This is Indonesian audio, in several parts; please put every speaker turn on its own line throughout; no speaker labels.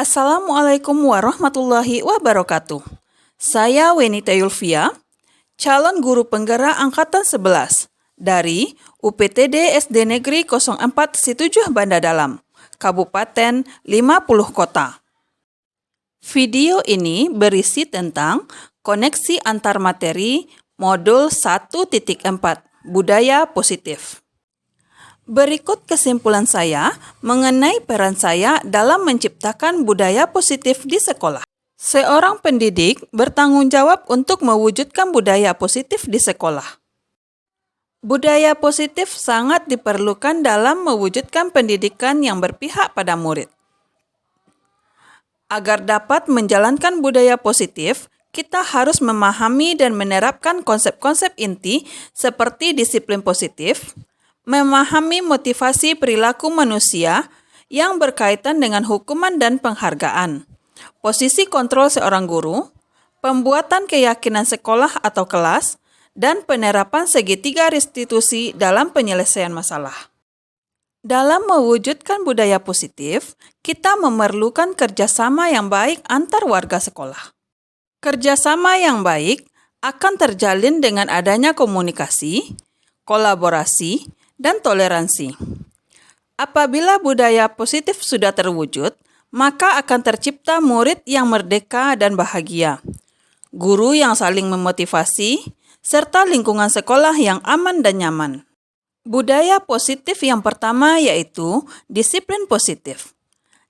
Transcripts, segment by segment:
Assalamualaikum warahmatullahi wabarakatuh. Saya Wenita Yulvia, calon guru penggerak Angkatan 11 dari UPTD SD Negeri 04 Situjuh Banda Dalam, Kabupaten 50 Kota. Video ini berisi tentang koneksi antar materi modul 1.4 Budaya Positif. Berikut kesimpulan saya mengenai peran saya dalam menciptakan budaya positif di sekolah. Seorang pendidik bertanggung jawab untuk mewujudkan budaya positif di sekolah. Budaya positif sangat diperlukan dalam mewujudkan pendidikan yang berpihak pada murid. Agar dapat menjalankan budaya positif, kita harus memahami dan menerapkan konsep-konsep inti seperti disiplin positif, memahami motivasi perilaku manusia yang berkaitan dengan hukuman dan penghargaan, posisi kontrol seorang guru, pembuatan keyakinan sekolah atau kelas, dan penerapan segitiga restitusi dalam penyelesaian masalah. Dalam mewujudkan budaya positif, kita memerlukan kerjasama yang baik antar warga sekolah. Kerjasama yang baik akan terjalin dengan adanya komunikasi, kolaborasi, dan toleransi. Apabila budaya positif sudah terwujud, maka akan tercipta murid yang merdeka dan bahagia, guru yang saling memotivasi, serta lingkungan sekolah yang aman dan nyaman. Budaya positif yang pertama yaitu disiplin positif.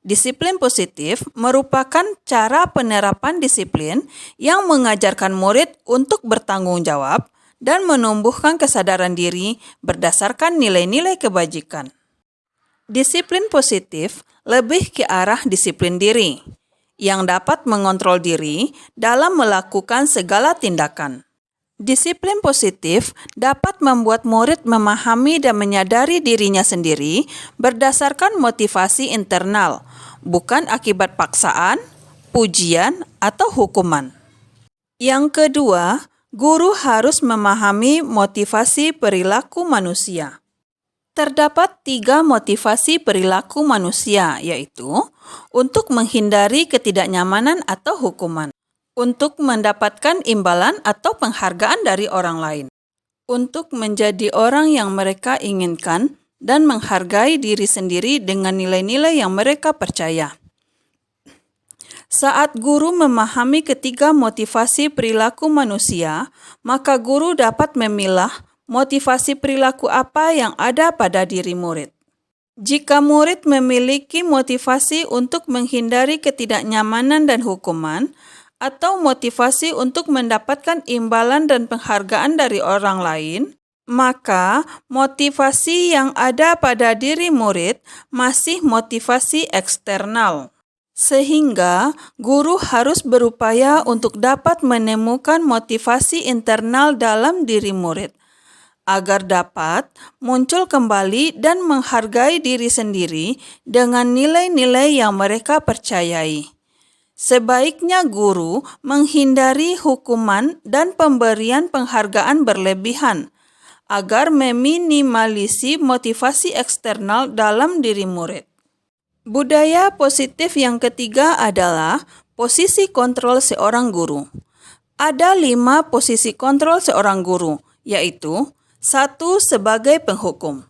Disiplin positif merupakan cara penerapan disiplin yang mengajarkan murid untuk bertanggung jawab dan menumbuhkan kesadaran diri berdasarkan nilai-nilai kebajikan. Disiplin positif lebih ke arah disiplin diri, yang dapat mengontrol diri dalam melakukan segala tindakan. Disiplin positif dapat membuat murid memahami dan menyadari dirinya sendiri berdasarkan motivasi internal, bukan akibat paksaan, pujian, atau hukuman. Yang kedua, guru harus memahami motivasi perilaku manusia. Terdapat 3 motivasi perilaku manusia, yaitu untuk menghindari ketidaknyamanan atau hukuman, untuk mendapatkan imbalan atau penghargaan dari orang lain, untuk menjadi orang yang mereka inginkan, dan menghargai diri sendiri dengan nilai-nilai yang mereka percaya. Saat guru memahami ketiga motivasi perilaku manusia, maka guru dapat memilah motivasi perilaku apa yang ada pada diri murid. Jika murid memiliki motivasi untuk menghindari ketidaknyamanan dan hukuman, atau motivasi untuk mendapatkan imbalan dan penghargaan dari orang lain, maka motivasi yang ada pada diri murid masih motivasi eksternal. Sehingga guru harus berupaya untuk dapat menemukan motivasi internal dalam diri murid, agar dapat muncul kembali dan menghargai diri sendiri dengan nilai-nilai yang mereka percayai. Sebaiknya guru menghindari hukuman dan pemberian penghargaan berlebihan, agar meminimalisir motivasi eksternal dalam diri murid. Budaya positif yang ketiga adalah posisi kontrol seorang guru. Ada 5 posisi kontrol seorang guru, yaitu 1. Sebagai penghukum.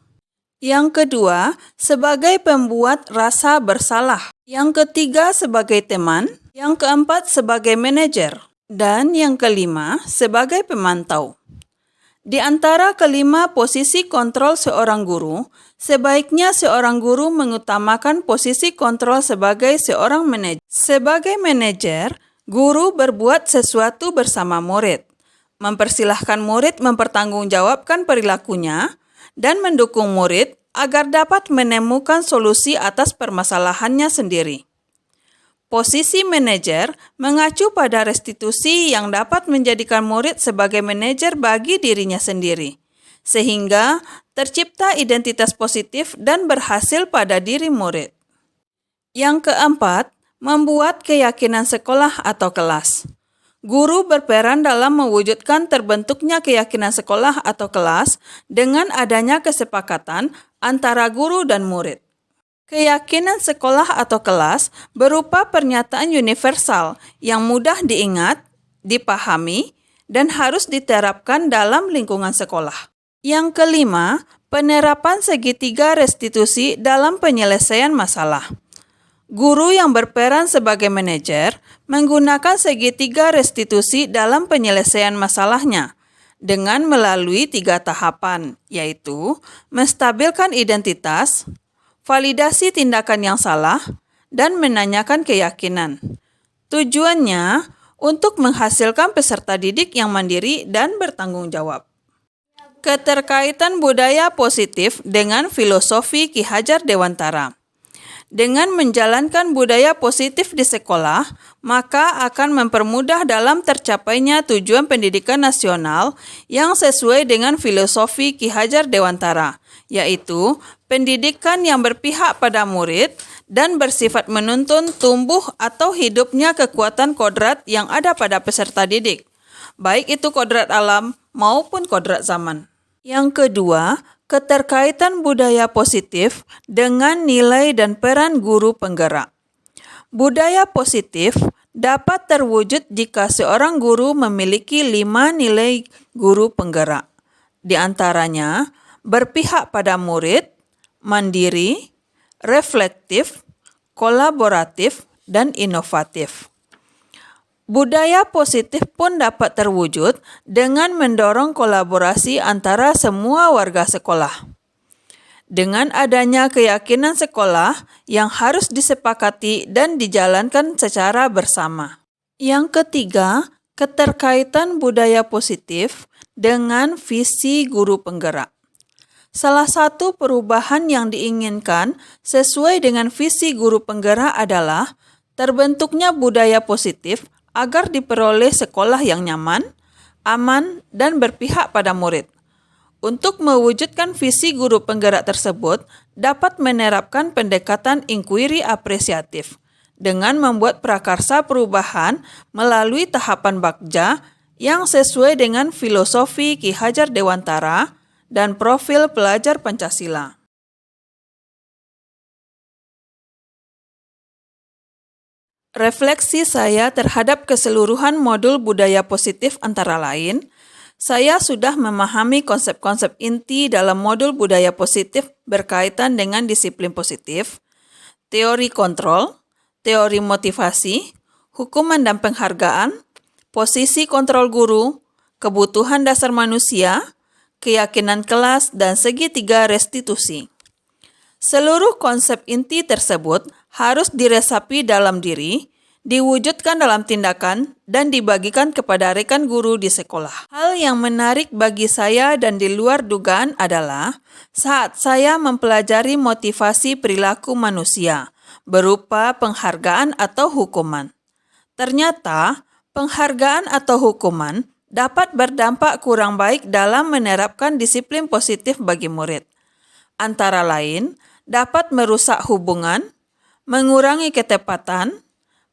Yang kedua, sebagai pembuat rasa bersalah. Yang ketiga, sebagai teman. Yang keempat, sebagai manajer. Dan yang kelima, sebagai pemantau. Di antara kelima posisi kontrol seorang guru, sebaiknya seorang guru mengutamakan posisi kontrol sebagai seorang manajer. Sebagai manajer, guru berbuat sesuatu bersama murid, mempersilahkan murid mempertanggungjawabkan perilakunya, dan mendukung murid agar dapat menemukan solusi atas permasalahannya sendiri. Posisi manajer mengacu pada restitusi yang dapat menjadikan murid sebagai manajer bagi dirinya sendiri, sehingga tercipta identitas positif dan berhasil pada diri murid. Yang keempat, membuat keyakinan sekolah atau kelas. Guru berperan dalam mewujudkan terbentuknya keyakinan sekolah atau kelas dengan adanya kesepakatan antara guru dan murid. Keyakinan sekolah atau kelas berupa pernyataan universal yang mudah diingat, dipahami, dan harus diterapkan dalam lingkungan sekolah. Yang kelima, penerapan segitiga restitusi dalam penyelesaian masalah. Guru yang berperan sebagai manajer menggunakan segitiga restitusi dalam penyelesaian masalahnya dengan melalui 3 tahapan, yaitu menstabilkan identitas, validasi tindakan yang salah, dan menanyakan keyakinan. Tujuannya untuk menghasilkan peserta didik yang mandiri dan bertanggung jawab. Keterkaitan budaya positif dengan filosofi Ki Hajar Dewantara. Dengan menjalankan budaya positif di sekolah, maka akan mempermudah dalam tercapainya tujuan pendidikan nasional yang sesuai dengan filosofi Ki Hajar Dewantara, yaitu pendidikan yang berpihak pada murid dan bersifat menuntun tumbuh atau hidupnya kekuatan kodrat yang ada pada peserta didik, baik itu kodrat alam maupun kodrat zaman. Yang kedua, keterkaitan budaya positif dengan nilai dan peran guru penggerak. Budaya positif dapat terwujud jika seorang guru memiliki 5 nilai guru penggerak. Di antaranya, berpihak pada murid, mandiri, reflektif, kolaboratif, dan inovatif. Budaya positif pun dapat terwujud dengan mendorong kolaborasi antara semua warga sekolah. Dengan adanya keyakinan sekolah yang harus disepakati dan dijalankan secara bersama. Yang ketiga, keterkaitan budaya positif dengan visi guru penggerak. Salah satu perubahan yang diinginkan sesuai dengan visi guru penggerak adalah terbentuknya budaya positif agar diperoleh sekolah yang nyaman, aman, dan berpihak pada murid. Untuk mewujudkan visi guru penggerak tersebut, dapat menerapkan pendekatan inquiry apresiatif dengan membuat prakarsa perubahan melalui tahapan Bagja yang sesuai dengan filosofi Ki Hajar Dewantara dan profil pelajar Pancasila. Refleksi saya terhadap keseluruhan modul budaya positif antara lain, saya sudah memahami konsep-konsep inti dalam modul budaya positif berkaitan dengan disiplin positif, teori kontrol, teori motivasi, hukuman dan penghargaan, posisi kontrol guru, kebutuhan dasar manusia, keyakinan kelas, dan segitiga restitusi. Seluruh konsep inti tersebut harus diresapi dalam diri, diwujudkan dalam tindakan, dan dibagikan kepada rekan guru di sekolah. Hal yang menarik bagi saya dan di luar dugaan adalah saat saya mempelajari motivasi perilaku manusia berupa penghargaan atau hukuman. Ternyata, penghargaan atau hukuman dapat berdampak kurang baik dalam menerapkan disiplin positif bagi murid. Antara lain, dapat merusak hubungan, mengurangi ketepatan,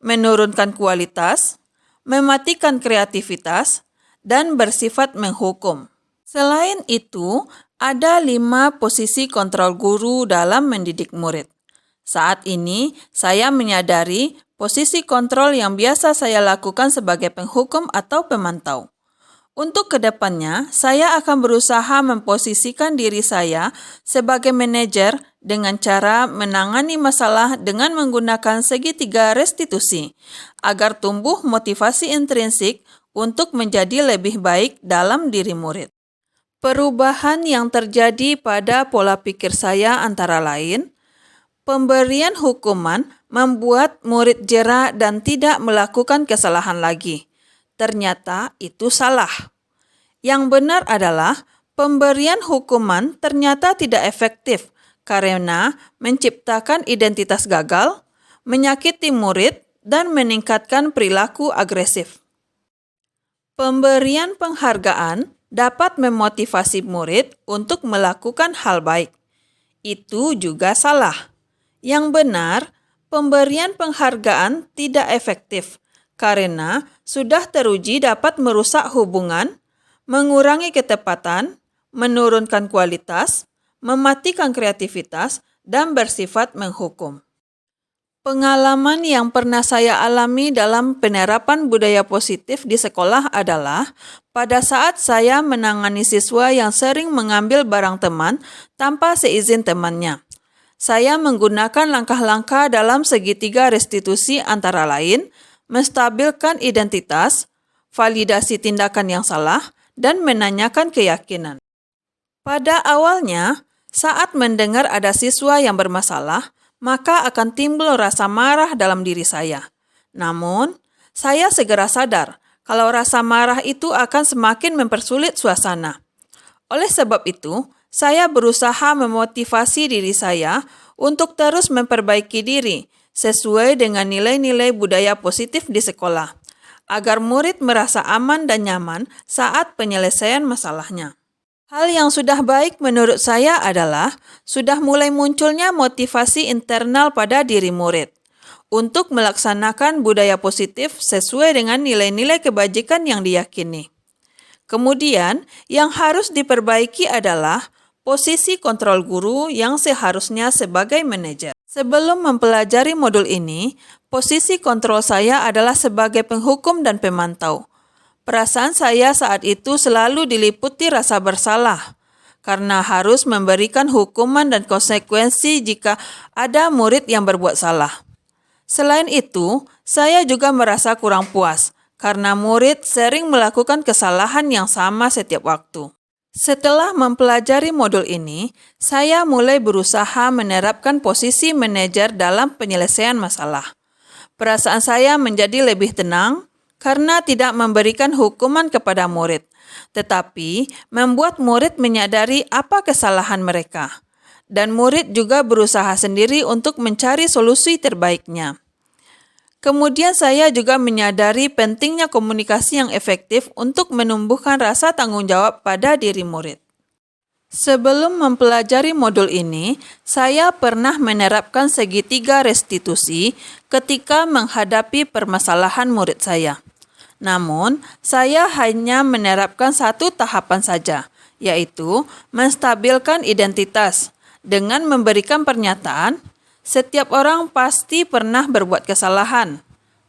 menurunkan kualitas, mematikan kreativitas, dan bersifat menghukum. Selain itu, ada 5 posisi kontrol guru dalam mendidik murid. Saat ini, saya menyadari posisi kontrol yang biasa saya lakukan sebagai penghukum atau pemantau. Untuk kedepannya, saya akan berusaha memposisikan diri saya sebagai manajer dengan cara menangani masalah dengan menggunakan segitiga restitusi, agar tumbuh motivasi intrinsik untuk menjadi lebih baik dalam diri murid. Perubahan yang terjadi pada pola pikir saya antara lain, pemberian hukuman membuat murid jera dan tidak melakukan kesalahan lagi. Ternyata itu salah. Yang benar adalah pemberian hukuman ternyata tidak efektif karena menciptakan identitas gagal, menyakiti murid, dan meningkatkan perilaku agresif. Pemberian penghargaan dapat memotivasi murid untuk melakukan hal baik. Itu juga salah. Yang benar, pemberian penghargaan tidak efektif karena sudah teruji dapat merusak hubungan, mengurangi ketepatan, menurunkan kualitas, mematikan kreativitas, dan bersifat menghukum. Pengalaman yang pernah saya alami dalam penerapan budaya positif di sekolah adalah pada saat saya menangani siswa yang sering mengambil barang teman tanpa seizin temannya. Saya menggunakan langkah-langkah dalam segitiga restitusi antara lain, menstabilkan identitas, validasi tindakan yang salah, dan menanyakan keyakinan. Pada awalnya, saat mendengar ada siswa yang bermasalah, maka akan timbul rasa marah dalam diri saya. Namun, saya segera sadar kalau rasa marah itu akan semakin mempersulit suasana. Oleh sebab itu, saya berusaha memotivasi diri saya untuk terus memperbaiki diri sesuai dengan nilai-nilai budaya positif di sekolah, agar murid merasa aman dan nyaman saat penyelesaian masalahnya. Hal yang sudah baik menurut saya adalah sudah mulai munculnya motivasi internal pada diri murid untuk melaksanakan budaya positif sesuai dengan nilai-nilai kebajikan yang diyakini. Kemudian, yang harus diperbaiki adalah posisi kontrol guru yang seharusnya sebagai manajer. Sebelum mempelajari modul ini, posisi kontrol saya adalah sebagai penghukum dan pemantau. Perasaan saya saat itu selalu diliputi rasa bersalah karena harus memberikan hukuman dan konsekuensi jika ada murid yang berbuat salah. Selain itu, saya juga merasa kurang puas karena murid sering melakukan kesalahan yang sama setiap waktu. Setelah mempelajari modul ini, saya mulai berusaha menerapkan posisi manajer dalam penyelesaian masalah. Perasaan saya menjadi lebih tenang karena tidak memberikan hukuman kepada murid, tetapi membuat murid menyadari apa kesalahan mereka. Dan murid juga berusaha sendiri untuk mencari solusi terbaiknya. Kemudian saya juga menyadari pentingnya komunikasi yang efektif untuk menumbuhkan rasa tanggung jawab pada diri murid. Sebelum mempelajari modul ini, saya pernah menerapkan segitiga restitusi ketika menghadapi permasalahan murid saya. Namun, saya hanya menerapkan satu tahapan saja, yaitu menstabilkan identitas dengan memberikan pernyataan, setiap orang pasti pernah berbuat kesalahan,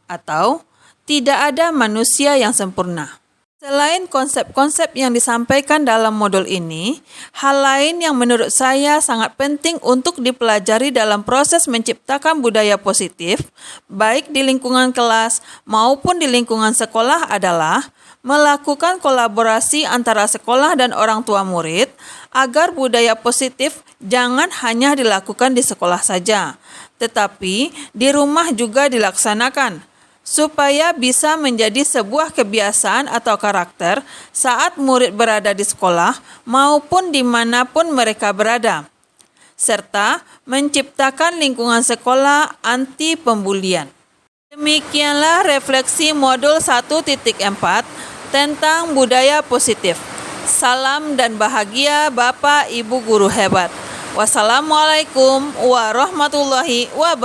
atau tidak ada manusia yang sempurna. Selain konsep-konsep yang disampaikan dalam modul ini, hal lain yang menurut saya sangat penting untuk dipelajari dalam proses menciptakan budaya positif, baik di lingkungan kelas maupun di lingkungan sekolah adalah melakukan kolaborasi antara sekolah dan orang tua murid agar budaya positif jangan hanya dilakukan di sekolah saja, tetapi di rumah juga dilaksanakan, supaya bisa menjadi sebuah kebiasaan atau karakter saat murid berada di sekolah maupun dimanapun mereka berada, serta menciptakan lingkungan sekolah anti pembulian. Demikianlah refleksi modul 1.4 tentang budaya positif. Salam dan bahagia Bapak Ibu Guru hebat. Wassalamualaikum warahmatullahi wabarakatuh.